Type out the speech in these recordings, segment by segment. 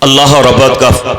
अल्लाह रब्बत का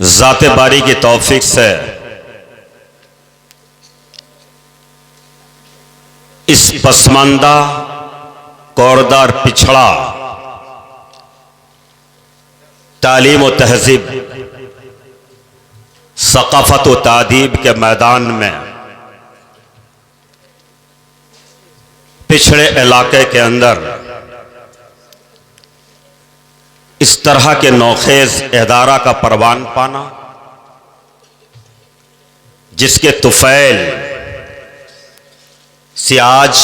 ज़ाते बारी की तौफीक से इस पसमानदा, कौरदार, पिछड़ा तालीम व तहजीब, सकाफत व तादीब के मैदान में पिछड़े इलाके के अंदर इस तरह के नौखेज इदारा का परवान पाना, जिसके तुफैल से आज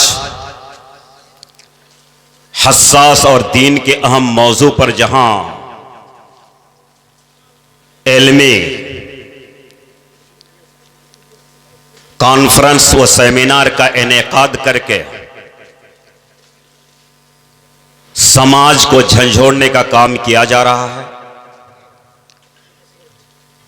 हस्सास और दीन के अहम मौजू पर जहां इल्मी कॉन्फ्रेंस व सेमिनार का इनेकाद करके समाज को झंझोड़ने का काम किया जा रहा है,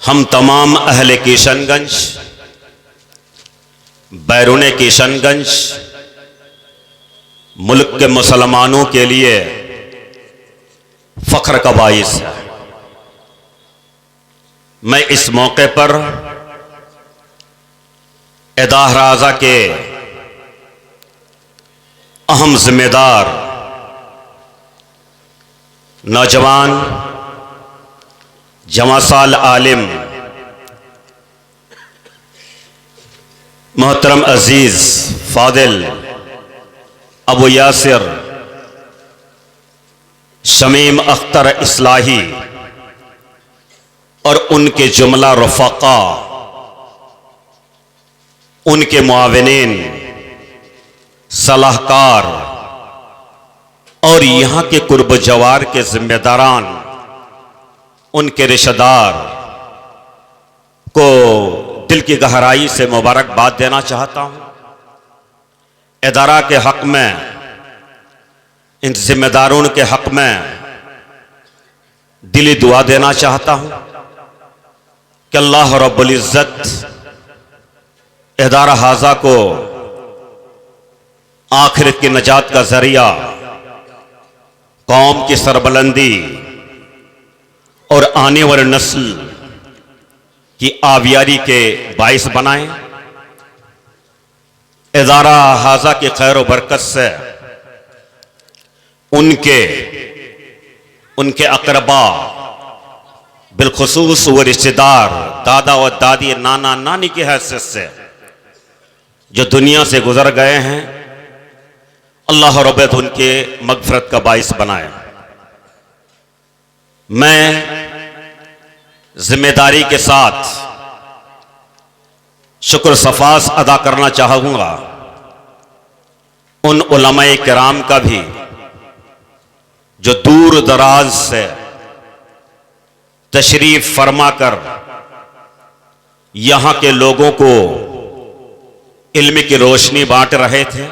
हम तमाम अहले किशनगंज, बैरून किशनगंज, मुल्क के मुसलमानों के लिए फख्र का बाइस है। मैं इस मौके पर इदारा के अहम जिम्मेदार नौजवान, जमासाल आलिम, मोहतरम अजीज फादिल अबू यासिर शमीम अख्तर इस्लाही और उनके जुमला रफ़ाक़ा, उनके मुआविनीन, सलाहकार और यहाँ के कुर्ब जवार के जिम्मेदारान, उनके रिश्तेदार को दिल की गहराई से मुबारकबाद देना चाहता हूँ। इदारा के हक़ में, इन जिम्मेदारों के हक़ में दिली दुआ देना चाहता हूँ कि अल्लाह रब्बुल इज़्ज़त इदारा हाजा को आखिरत की नजात का जरिया, कौम की सरबलंदी और आने वाली नस्ल की आवियारी के बाइस बनाएं। इदारा हाजा की खैर व बरकत से उनके अकरबा, बिलखुसूस वो रिश्तेदार, दादा व दादी, नाना नानी की हैसियत से जो दुनिया से गुजर गए हैं, अल्लाह रब्बुल इज्जत उनके मगफरत का बाइस बनाए। मैं जिम्मेदारी के साथ शुक्र सफास अदा करना चाहूंगा उन उलमाए किराम का भी जो दूर दराज से तशरीफ फरमा कर यहां के लोगों को इल्म की रोशनी बांट रहे थे।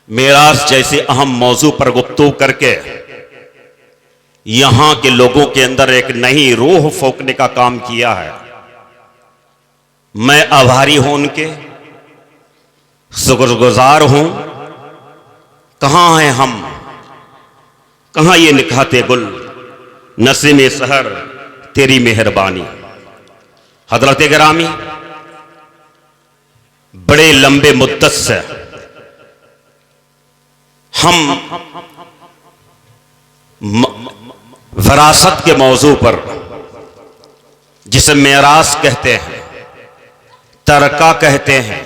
मेरास जैसे अहम मौजू पर गुफ्तगू करके यहां के लोगों के अंदर एक नई रूह फूंकने का काम किया है। मैं आभारी हूं, उनके शुक्रगुजार हूं। कहां हैं हम, कहां ये निखाते गुल, नसीम सहर तेरी मेहरबानी। हजरत गिरामी, बड़े लंबे मुद्दत से हम विरासत के मौजू पर, जिसे मेरास कहते हैं, तरका कहते हैं,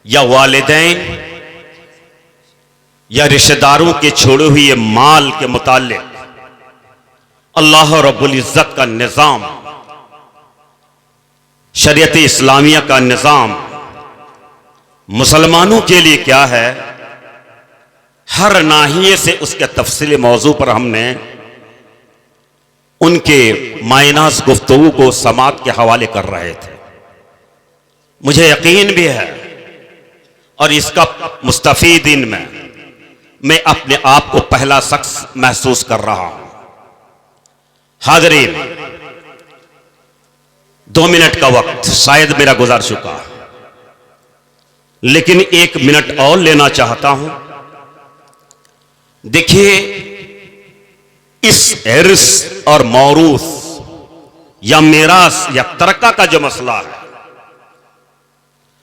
या वालिदैन या रिश्तेदारों के छोड़े हुए माल के मुताल्लिक अल्लाह रब्बुल इज़्ज़त का निज़ाम, शरीयत इस्लामिया का निज़ाम मुसलमानों के लिए क्या है, हर नाहिए से उसके तफसीली मौजू पर हमने उनके मायनास गुफ्तगू को समात के हवाले कर रहे थे। मुझे यकीन भी है और इसका मुस्तफीदीन में मैं अपने आप को पहला शख्स महसूस कर रहा हूं। हाज़रीन, 2 मिनट का वक्त शायद मेरा गुजार चुका, लेकिन 1 मिनट और लेना चाहता हूं। देखिए, इस इर्स और मौरूस या मिरास या तरका का जो मसला है,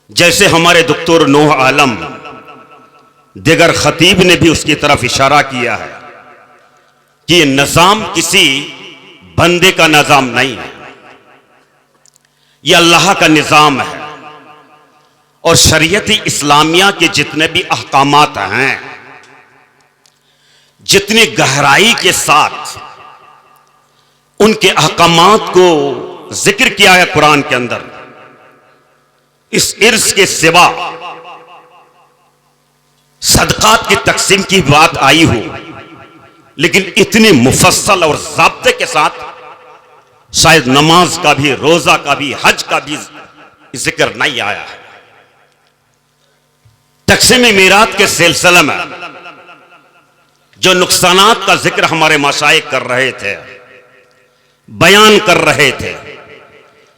जैसे हमारे डॉक्टर नूह आलम दिगर खतीब ने भी उसकी तरफ इशारा किया है कि ये निजाम किसी बंदे का निजाम नहीं है, यह अल्लाह का निजाम है। और शरीयत इस्लामिया के जितने भी अहकामात हैं, जितनी गहराई के साथ उनके अहकामात को जिक्र किया है कुरान के अंदर, इस इर्स के सिवा सदकात की तकसीम की बात आई हो, लेकिन इतनी मुफस्सल और ज़ाब्ते के साथ शायद नमाज का भी, रोजा का भी, हज का भी जिक्र नहीं आया है। तकसीम मीरात के सिलसिले में जो नुकसानात का जिक्र हमारे मशाइख कर रहे थे, बयान कर रहे थे,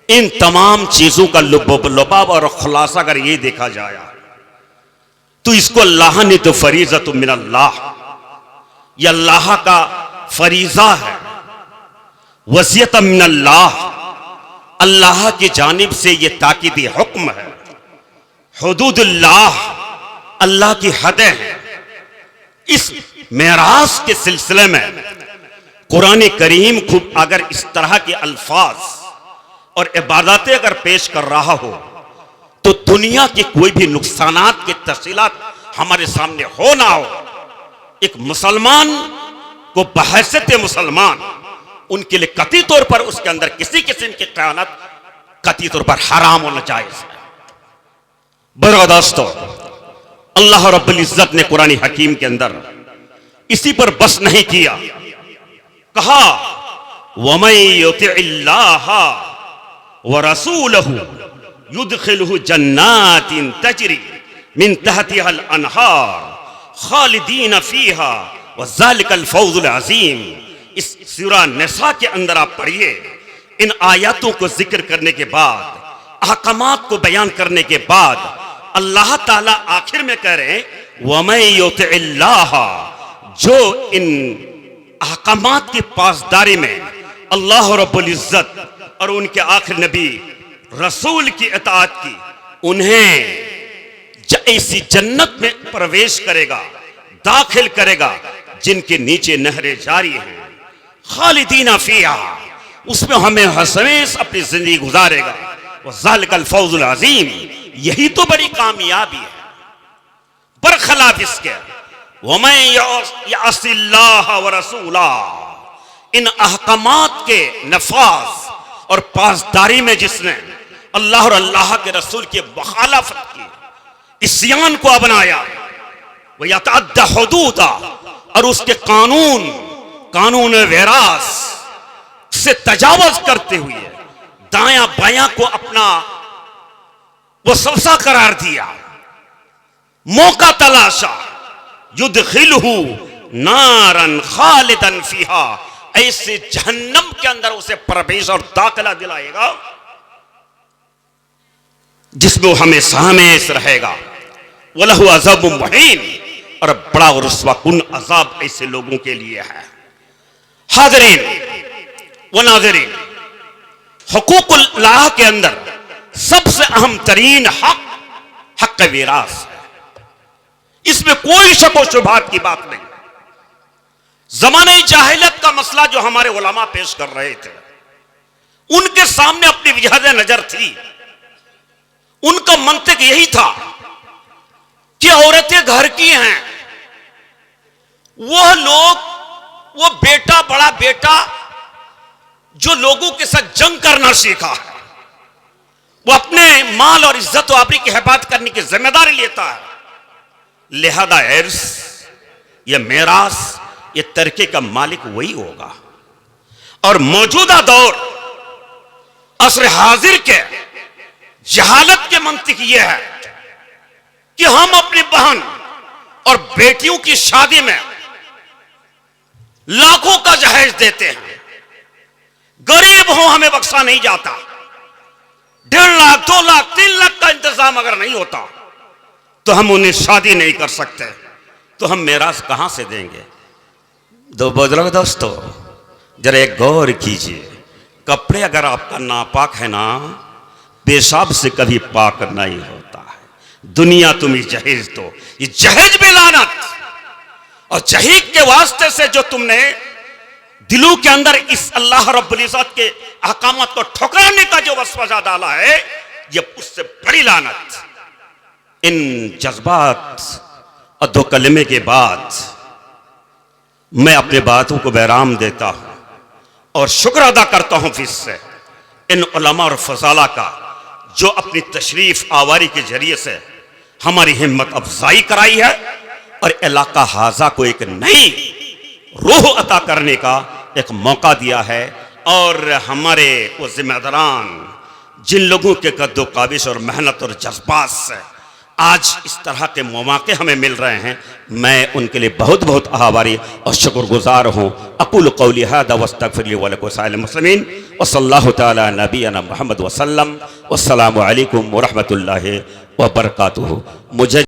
इन तमाम चीजों का लुबाब और खुलासा अगर ये देखा जाए तो इसको अल्लाह ने तो फरीज़त मिनल्लाह, यह अल्लाह का फरीजा है, वसीयत मिनल्लाह, अल्लाह की जानिब से यह ताकीदी हुक्म है, हुदूदुल्लाह, अल्लाह की हदें हैं। इस मेराज के सिलसिले में कुरान करीम खूब अगर इस तरह के अल्फाज और इबादतें अगर पेश कर रहा हो तो दुनिया के कोई भी नुकसानात के तफसीलात हमारे सामने हो ना हो, एक मुसलमान को बहैसियत मुसलमान उनके लिए कतई तौर पर उसके अंदर किसी किस्म की क़यानत कतई तौर पर हराम होना जायज़ है। बरो दोस्तों, अल्लाह रब्बुल इज्जत ने कुरान हकीम के अंदर इसी पर बस नहीं किया, कहा वमन युतिइल्लाह व रसूलहु युदखिलहु जन्नातिन तजरी मिन तहतिहल अनहार खालिदीन फीहा व ज़ालिकल फौज़ुल अज़ीम। इस सूरा निसा के अंदर आप पढ़िए, इन आयतों को जिक्र करने के बाद, अहकामात को बयान करने के बाद अल्लाह ताला आखिर में कह रहे हैं वमन युतिइल्लाह, जो इन अहकामात की पासदारी में अल्लाह रब्बुल इज्जत और उनके आखिर नबी रसूल की इताअत की, उन्हें ऐसी जन्नत में प्रवेश करेगा, दाखिल करेगा जिनके नीचे नहरें जारी हैं, खालिदीना फीहा, उसमें हमें हमेशा अपनी जिंदगी गुजारेगा, व ज़ालिकल फौज़ुल अज़ीम, यही तो बड़ी कामयाबी है। बरखिलाफ इसके वमन यअसिल्लाह व रसूला, इन अहकामात के नफाज और पासदारी में जिसने अल्लाह और अल्लाह के रसूल की मुखालफत की, इस्यान को अपनाया, वह यतअद्दा हुदूदा, और उसके कानून वेरास से तजावज करते हुए दायां बायां को अपना वो सबसा करार दिया, मौका तलाशा, युदखिलहु नारन खालिदन फीहा, ऐसे जहन्नम के अंदर उसे प्रवेश और दाखिला दिलाएगा जिसमें वो हमेशा हमेशा रहेगा, वलहु अज़ाबुम मुहीन, और बड़ा और रुस्वाकुन अजाब ऐसे लोगों के लिए है। हाज़रीन व नाज़रीन, हुकूकुल्लाह के अंदर सबसे अहम तरीन हक विरास है, इसमें कोई शक व शुबहात की बात नहीं। ज़माने जाहिलियत का मसला जो हमारे उलमा पेश कर रहे थे, उनके सामने अपनी वजह नजर थी, उनका मंतिक यही था कि औरतें घर की हैं, वह लोग, वो बेटा, बड़ा बेटा जो लोगों के साथ जंग करना सीखा है, वो अपने माल और इज्जत और आबरू की हिफाजत करने की जिम्मेदारी लेता है, लिहाजा इर्स, यह मेरास, ये तरके का मालिक वही होगा। और मौजूदा दौर असर हाजिर के जहालत के मंतिक यह है कि हम अपनी बहन और बेटियों की शादी में लाखों का जहेज देते हैं, गरीब हो हमें बख्शा नहीं जाता, 1.5 लाख 2 लाख 3 लाख का इंतजाम अगर नहीं होता तो हम उन्हें शादी नहीं कर सकते, तो हम मेराज कहां से देंगे। दो बुजुर्ग दोस्तों, जरा एक गौर कीजिए, कपड़े अगर आपका नापाक है ना, पेशाब से कभी पाक नहीं होता है। दुनिया तुम्हें जहेज दो, ये जहेज भी लानत, और जहेज के वास्ते से जो तुमने दिलों के अंदर इस अल्लाह रब्बुल इज्जत के अहकामात को ठुकराने का जो वसवसा डाला है, ये उससे बड़ी लानत। इन जज्बात और 2 कलमे के बाद मैं अपने बातों को विराम देता हूं और शुक्र अदा करता हूं फिर से इन उलमा और फजाला का, जो अपनी तशरीफ आवारी के जरिए से हमारी हिम्मत अफजाई कराई है और इलाका हाजा को एक नई रूह अता करने का एक मौका दिया है। और हमारे वो जिम्मेदारान, जिन लोगों के कद्दो काबिश और मेहनत और जज्बात से आज इस तरह के मौके हमें मिल रहे हैं, मैं उनके लिए बहुत बहुत आभारी और शुक्रगुजार हूँ। अक़ूलु क़ौली हाज़ा वस्तग़फ़िरु ली व लकुम साइरिल मुस्लिमीन व सल्लल्लाहु तआला अला नबिय्यिना मुहम्मद व सल्लम। वस्सलामु अलैकुम व रहमतुल्लाहि व बरकातुहू। मुझे